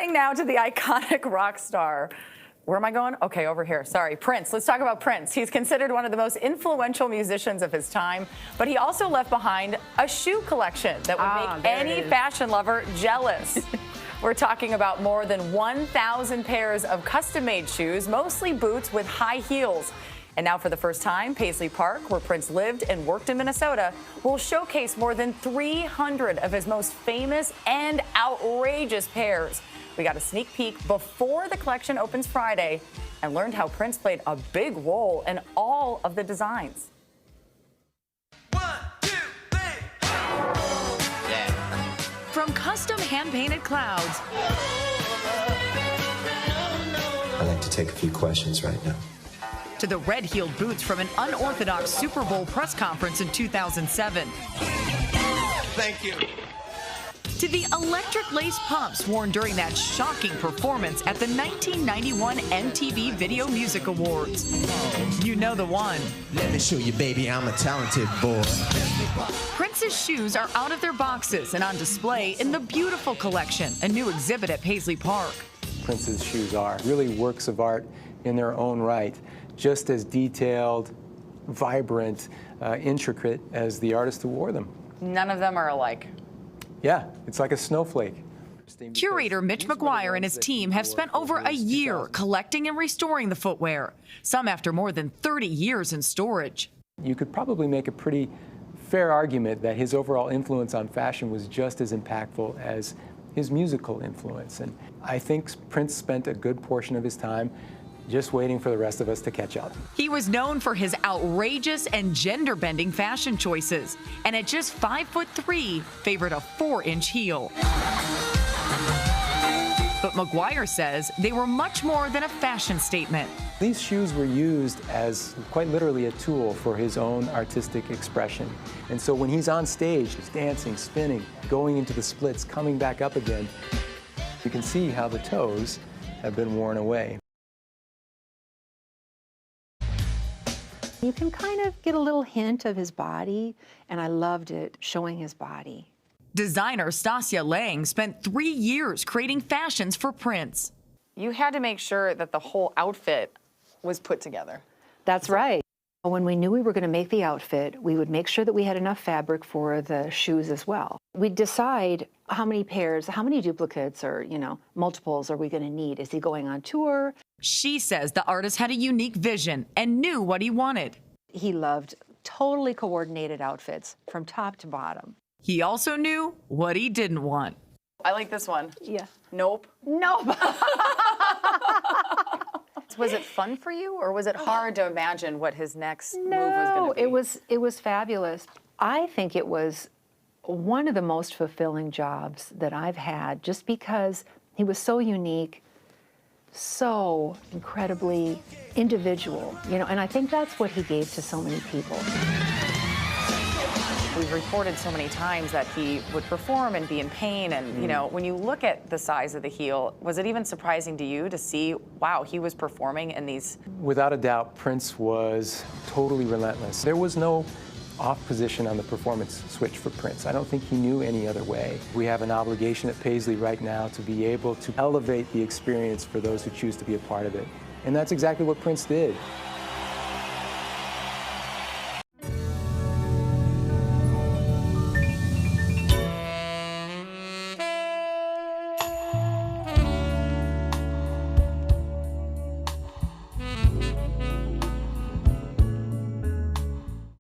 Turning now to the iconic rock star. Where am I going? Okay, over here. Sorry, Prince. Let's talk about Prince. He's considered one of the most influential musicians of his time, but he also left behind a shoe collection that would make any fashion lover jealous. We're talking about more than 1,000 pairs of custom-made shoes, mostly boots with high heels. And now for the first time, Paisley Park, where Prince lived and worked in Minnesota, will showcase more than 300 of his most famous and outrageous pairs. We got a sneak peek before the collection opens Friday and learned how Prince played a big role in all of the designs. 1, 2, 3. Yeah. From custom hand-painted clouds I'd like to take a few questions right now. to the red-heeled boots from an unorthodox Super Bowl press conference in 2007. Thank you. To the electric lace pumps worn during that shocking performance at the 1991 MTV Video Music Awards. You know the one. Let me show you, baby, I'm a talented boy. Prince's shoes are out of their boxes and on display in the beautiful collection, a new exhibit at Paisley Park. Prince's shoes are really works of art in their own right, just as detailed, vibrant, intricate as the artist who wore them. None of them are alike. Yeah, it's like a snowflake. Curator Mitch McGuire and his team have spent over a year collecting and restoring the footwear, some after more than 30 years in storage. You could probably make a pretty fair argument that his overall influence on fashion was just as impactful as his musical influence. And I think Prince spent a good portion of his time just waiting for the rest of us to catch up. He was known for his outrageous and gender-bending fashion choices, and at just 5'3", favored a 4-inch heel. But McGuire says they were much more than a fashion statement. These shoes were used as quite literally a tool for his own artistic expression. And so when he's on stage, he's dancing, spinning, going into the splits, coming back up again, you can see how the toes have been worn away. You can kind of get a little hint of his body, and I loved it, showing his body. Designer Stasia Lang spent 3 years creating fashions for Prince. You had to make sure that the whole outfit was put together. That's right. When we knew we were going to make the outfit, we would make sure that we had enough fabric for the shoes as well. We'd decide how many pairs, how many duplicates or, multiples are we going to need? Is he going on tour? She says the artist had a unique vision and knew what he wanted. He loved totally coordinated outfits from top to bottom. He also knew what he didn't want. I like this one. Yeah. Nope. Nope. Was it fun for you, or was it hard to imagine what his next move was going to be? No, it was fabulous. I think it was one of the most fulfilling jobs that I've had, just because he was so unique, so incredibly individual, and I think that's what he gave to so many people. We've reported so many times that he would perform and be in pain, and when you look at the size of the heel, was it even surprising to you to see, wow, he was performing in these? Without a doubt, Prince was totally relentless. There was no off position on the performance switch for Prince. I don't think he knew any other way. We have an obligation at Paisley right now to be able to elevate the experience for those who choose to be a part of it. And that's exactly what Prince did.